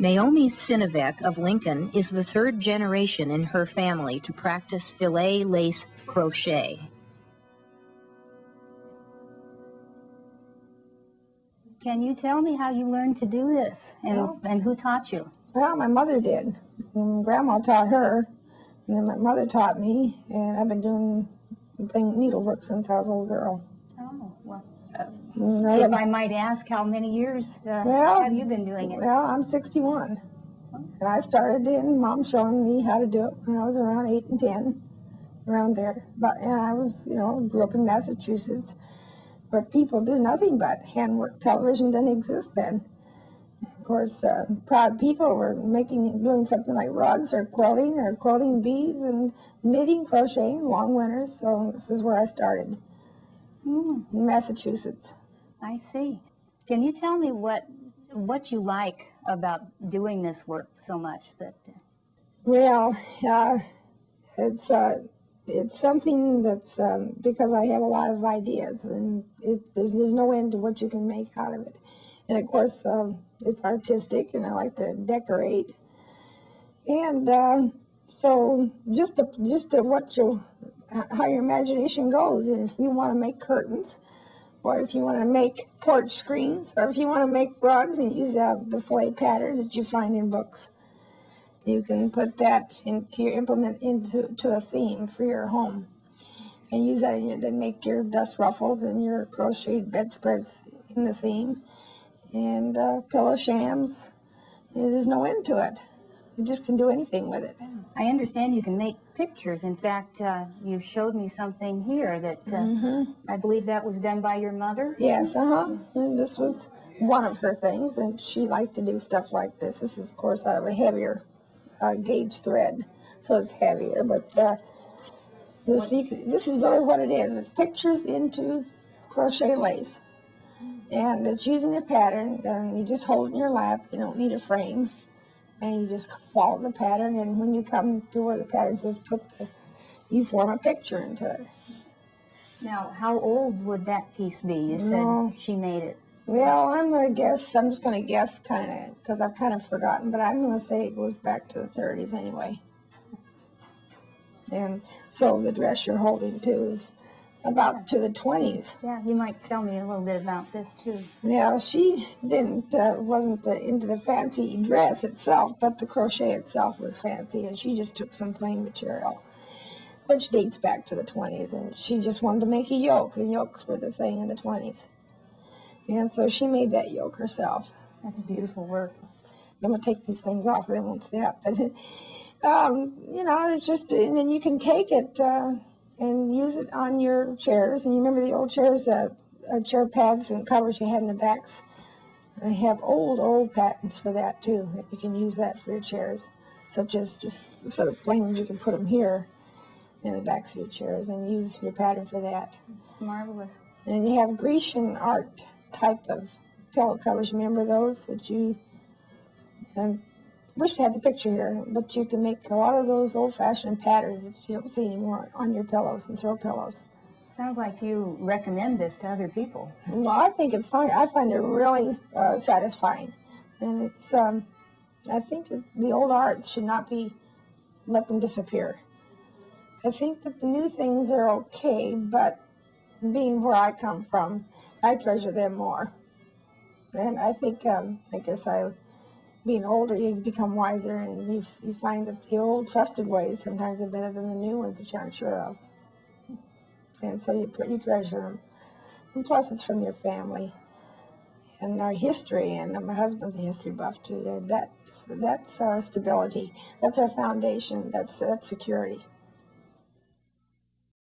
Naomi Synovec of Lincoln is the third generation in her family to practice filet lace crochet. Can you tell me how you learned to do this, and who taught you? Well, my mother did. And Grandma taught her, and then my mother taught me, and I've been doing needlework since I was a little girl. Oh, well, if I might ask, how many years have you been doing it? Well, I'm 61, and I started in Mom showing me how to do it when I was around 8 and 10, around there. And I was, grew up in Massachusetts, where people do nothing but handwork. Television didn't exist then. Of course, proud people were doing something like rugs or quilting bees and knitting, crocheting, long winters. So this is where I started, in Massachusetts. I see. Can you tell me what you like about doing this work so much? Well, it's something that's because I have a lot of ideas, and there's no end to what you can make out of it. And of course, it's artistic, and I like to decorate. And so just how your imagination goes. And if you want to make curtains, or if you want to make porch screens, or if you want to make rugs and use the filet patterns that you find in books, you can put that implement into a theme for your home, and use that then make your dust ruffles and your crocheted bedspreads in the theme, and pillow shams. There's no end to it. You just can do anything with it. I understand you can make pictures. In fact, you showed me something here that I believe that was done by your mother? Yes, and this was one of her things, and she liked to do stuff like this. This is, of course, out of a heavier gauge thread, so it's heavier, but this is really what it is. It's pictures into crochet lace, and it's using a pattern, and you just hold it in your lap. You don't need a frame, and you just follow the pattern, and when you come to where the pattern says you form a picture into it. Now, how old would that piece be? You said she made it. Well, I'm just going to guess kind of, because I've kind of forgotten, but I'm going to say it goes back to the 30s anyway. And so the dress you're holding, too, is about to the 20s. Yeah, you might tell me a little bit about this, too. Yeah, she wasn't into the fancy dress itself, but the crochet itself was fancy, and she just took some plain material, which dates back to the 20s, and she just wanted to make a yoke, and yokes were the thing in the 20s. And so she made that yoke herself. That's beautiful work. I'm going to take these things off, or they won't stay up. But, it's just, and then you can take it and use it on your chairs. And you remember the old chairs, chair pads and covers you had in the backs? I have old patents for that, too. You can use that for your chairs, such as just sort of plain ones. You can put them here in the backs of your chairs and use your pattern for that. It's marvelous. And you have Grecian art type of pillow covers. Remember those that you, and wish I had the picture here, but you can make a lot of those old-fashioned patterns that you don't see anymore on your pillows and throw pillows. Sounds like you recommend this to other people. Well, I find it really satisfying, and it's I think that the old arts should not let them disappear. I think that the new things are okay, but being where I come from, I treasure them more. And I think, being older, you become wiser, and you find that the old trusted ways sometimes are better than the new ones that you aren't sure of. And so you treasure them. And plus, it's from your family and our history, and my husband's a history buff too. That's our stability. That's our foundation. That's security.